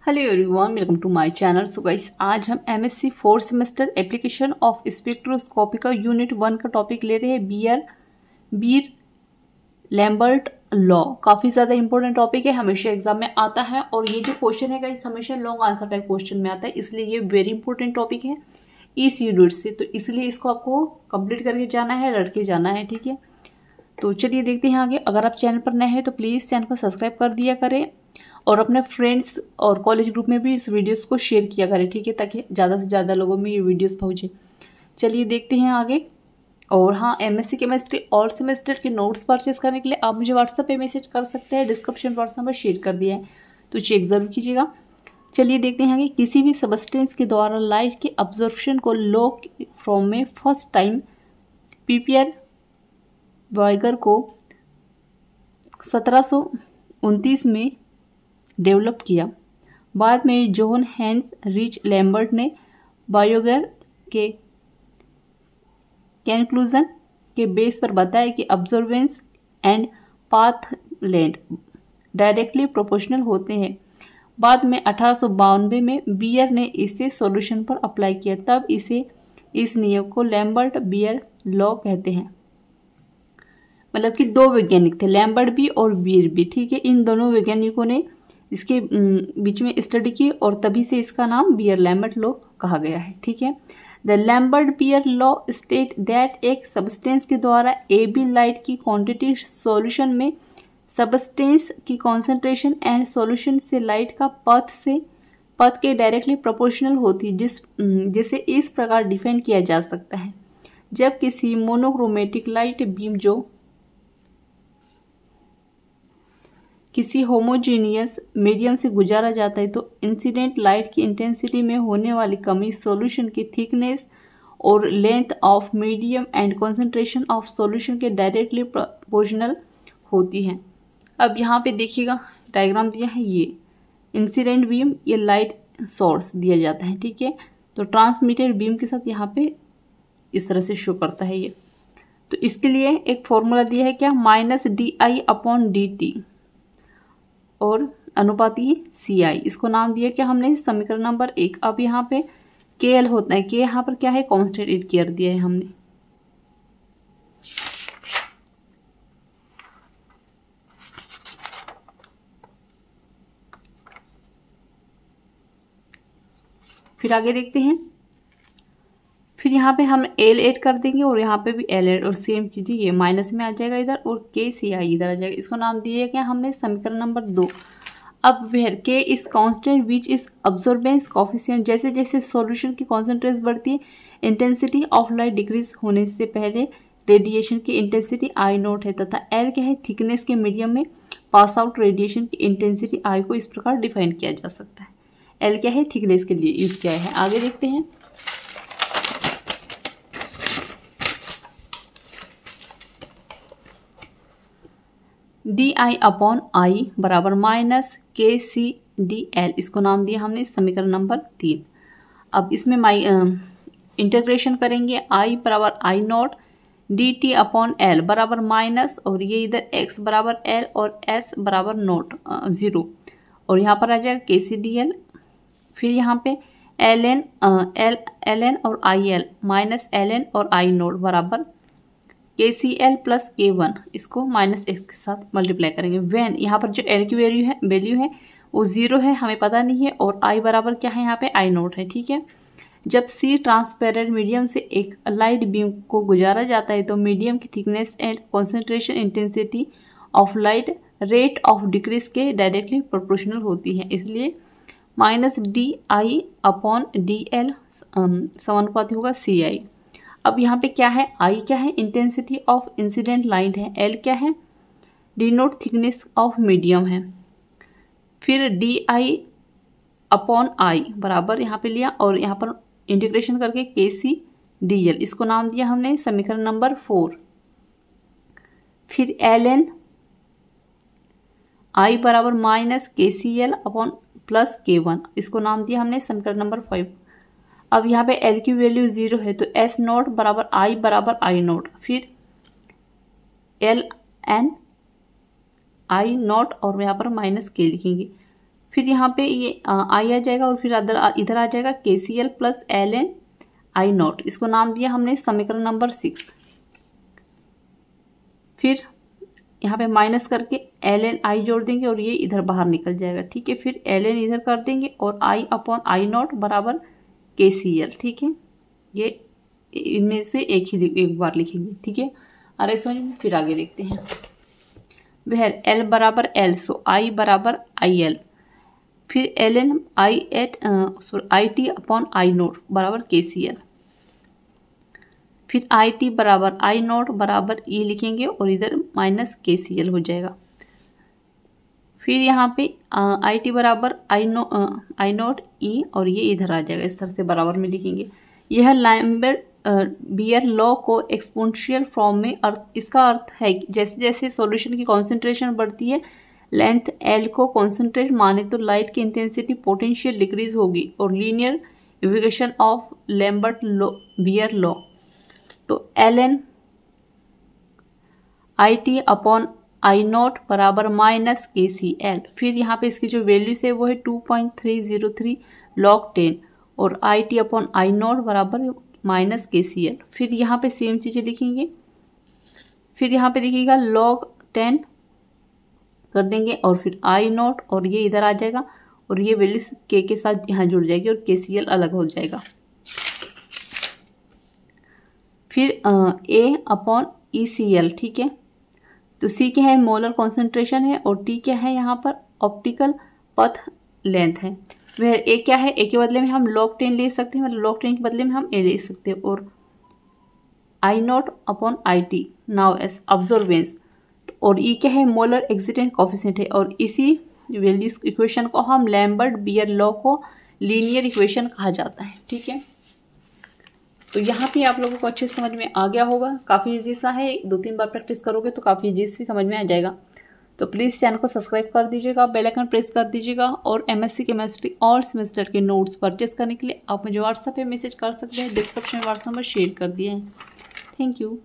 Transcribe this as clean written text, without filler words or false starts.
Hello everyone, welcome to my channel. So guys, आज हम MSc 4th semester application of spectroscopy का unit 1 का topic ले रहे हैं, बीर लैम्बर्ट लॉ। काफ़ी ज़्यादा इंपॉर्टेंट टॉपिक है, हमेशा एग्जाम में आता है और ये जो क्वेश्चन है गाइस हमेशा लॉन्ग आंसर टाइप क्वेश्चन में आता है, इसलिए ये वेरी इंपॉर्टेंट टॉपिक है इस यूनिट से। तो इसलिए इसको आपको कंप्लीट करके जाना है, लड़ के जाना है, ठीक है। तो चलिए देखते हैं आगे। अगर आप चैनल पर नए हैं तो प्लीज़ चैनल को सब्सक्राइब कर दिया करें और अपने फ्रेंड्स और कॉलेज ग्रुप में भी इस वीडियोस को शेयर किया करें, ठीक है, ताकि ज़्यादा से ज़्यादा लोगों में ये वीडियोस पहुँचे। चलिए देखते हैं आगे। और हाँ, एमएससी केमिस्ट्री और सेमेस्टर के नोट्स परचेस करने के लिए आप मुझे व्हाट्सएप पे मैसेज कर सकते हैं, डिस्क्रिप्शन बॉक्स नंबर शेयर कर दिया है, तो चेक ज़रूर कीजिएगा। चलिए देखते हैं आगे। किसी भी सबस्टेंस के द्वारा लाइट के ऑब्जर्वेशन को लो फ्रॉम में फर्स्ट टाइम पीपीआर वाइगर को 1729 में डेवलप किया। बाद में जोहन हेंस रिच लैम्बर्ट ने वाइगर के कंक्लूजन के बेस पर बताया कि observance and path length directly proportional होते हैं। बाद में 1892 में बियर ने इसे सॉल्यूशन पर अप्लाई किया, तब इस नियम को लैम्बर्ट बियर लॉ कहते हैं। मतलब कि दो वैज्ञानिक थे, लैम्बर्ट भी और बियर भी, ठीक है। इन दोनों वैज्ञानिकों ने इसके बीच में स्टडी की और तभी से इसका नाम बियर लैम्बर्ट लॉ कहा गया है, ठीक है। The Lambert Beer law state that एक सबस्टेंस के द्वारा AB लाइट की क्वांटिटी सॉल्यूशन में सबस्टेंस की कॉन्सेंट्रेशन एंड सॉल्यूशन से लाइट का पथ के डायरेक्टली प्रोपोर्शनल होती है, जिसे इस प्रकार डिफाइन किया जा सकता है। जब किसी मोनोक्रोमेटिक लाइट बीम जो किसी होमोजीनियस मीडियम से गुजारा जाता है, तो इंसिडेंट लाइट की इंटेंसिटी में होने वाली कमी सॉल्यूशन की थिकनेस और length of medium and concentration of solution के डायरेक्टली प्रोपोर्शनल होती है। अब यहाँ पे देखिएगा डायग्राम दिया है, ये इंसिडेंट बीम, ये लाइट सोर्स दिया जाता है, ठीक है। तो ट्रांसमिटेड बीम के साथ यहाँ पे इस तरह से शो करता है ये। तो इसके लिए एक फॉर्मूला दिया है क्या, -DI/dt और अनुपाती CI, इसको नाम दिया क्या हमने, समीकरण नंबर 1। अब यहाँ पे KL होता है, के यहाँ पर क्या है, कांस्टेंट एड कर दिया है हमने। फिर आगे देखते हैं। फिर यहाँ पे हम L ऐड कर देंगे और यहाँ पे भी L ऐड, और सेम चीज़ ये माइनस में आ जाएगा इधर और KCI इधर आ जाएगा। इसको नाम दिया गया हमने समीकरण नंबर 2। अब where K is constant which is absorbance coefficient. जैसे जैसे सॉल्यूशन की कॉन्सेंट्रेशन बढ़ती है, इंटेंसिटी ऑफ लाइट डिक्रीज होने से पहले रेडिएशन की इंटेंसिटी I0 है, तथा L क्या है, थिकनेस के मीडियम में पास आउट रेडिएशन की इंटेंसिटी I को इस प्रकार डिफाइन किया जा सकता है। L क्या है, थिकनेस के लिए यूज किया है। आगे देखते हैं। DI/I बराबर -KCDL, इसको नाम दिया हमने समीकरण नंबर 3। अब इसमें इंटीग्रेशन करेंगे, I बराबर I0 DT/L बराबर माइनस, और ये इधर x बराबर L और s बराबर 0, और यहाँ पर आ जाएगा KCDL। फिर यहाँ पे ln और IL माइनस ln और I0 बराबर KCL प्लस K1, इसको -x के साथ मल्टीप्लाई करेंगे। व्हेन यहाँ पर जो L की वैल्यू है वो 0 है, हमें पता नहीं है, और I बराबर क्या है, यहाँ पे I0 है, ठीक है। जब C ट्रांसपेरेंट मीडियम से एक लाइट बीम को गुजारा जाता है, तो मीडियम की thickness and concentration intensity of light rate of decrease के डायरेक्टली प्रोपोर्शनल होती है, इसलिए -DI/DL समानुपाती होगा CI। अब यहाँ पे क्या है, I क्या है, इंटेंसिटी ऑफ इंसिडेंट लाइट है, L क्या है, डिनोट थिकनेस ऑफ मीडियम है। फिर DI/I बराबर यहाँ पे लिया और यहाँ पर इंटीग्रेशन करके KCDL, इसको नाम दिया हमने समीकरण नंबर 4। फिर ln I बराबर -KCL प्लस K1, इसको नाम दिया हमने समीकरण नंबर 5। अब यहाँ पे L की वैल्यू 0 है, तो S0 बराबर I0। फिर ln I0 और यहाँ पर -K लिखेंगे। फिर यहाँ पे ये आई आ जाएगा और फिर इधर आ जाएगा KCl plus Ln I not, इसको नाम दिया हमने समीकरण नंबर 6। फिर यहाँ पे माइनस करके Ln I जोड़ देंगे और ये इधर बाहर निकल जाएगा, ठीक है। फिर Ln इधर कर देंगे और I अपॉन I नॉट बराबर KCl, ठीक है। ये इनमें से एक बार लिखेंगे, ठीक है। अरे समझ में, फिर आगे देखते हैं। वह L बराबर L, सो I बराबर IL, फिर Ln IT upon I note बराबर KCl, फिर IT बराबर I नोट बराबर E लिखेंगे और इधर माइनस KCl हो जाएगा। फिर यहाँ पे IT बराबर I नोट E और ये इधर आ जाएगा, इस तरह से बराबर में लिखेंगे। यह लैम्बर्ट बियर लॉ को एक्सपोनेंशियल फॉर्म में इसका अर्थ है कि जैसे जैसे सॉल्यूशन की कॉन्सेंट्रेशन बढ़ती है, लेंथ L को कॉन्सेंट्रेट माने तो लाइट की इंटेंसिटी पोटेंशियल डिक्रीज होगी और linear equation of Lambert Beer law. तो Ln IT upon I naught बराबर माइनस KCl, फिर यहाँ पे इसकी जो वैल्यूज है वो है 2.303 log 10 और IT अपॉन I नॉट बराबर माइनस KCl। फिर यहाँ पे सेम चीज़ें लिखेंगे, फिर यहाँ पे देखिएगा log 10 कर देंगे और फिर I नॉट और ये इधर आ जाएगा और ये वैल्यूज K के साथ यहाँ जुड़ जाएगी और KCl अलग हो जाएगा। फिर A अपॉन ECl, ठीक है। तो C क्या है, मोलर कॉन्सेंट्रेशन है और T क्या है, यहाँ पर ऑप्टिकल पथ लेंथ है। वह A क्या है, A के बदले में हम log 10 ले सकते हैं, मतलब log 10 के बदले में हम A ले सकते हैं, और I not upon IT now S observance, और E क्या है, मोलर एक्सीडेंट कोफिशिएंट है, और इसी वैल्यूज इक्वेशन को हम लैम्बर्ट बियर लॉ को लीनियर इक्वेशन कहा जाता है, ठीक है। तो यहाँ पे आप लोगों को अच्छे से समझ में आ गया होगा, काफ़ी इजी सा है, 2-3 बार प्रैक्टिस करोगे तो काफ़ी इजी से समझ में आ जाएगा। तो प्लीज़ चैनल को सब्सक्राइब कर दीजिएगा, बेल आइकन प्रेस कर दीजिएगा, और MSc केमिस्ट्री और सेमेस्टर के नोट्स परचेस करने के लिए आप मुझे व्हाट्सएप पे मैसेज कर सकते हैं, डिस्क्रिप्शन में व्हाट्सएप नंबर शेयर कर दिए हैं। Thank you.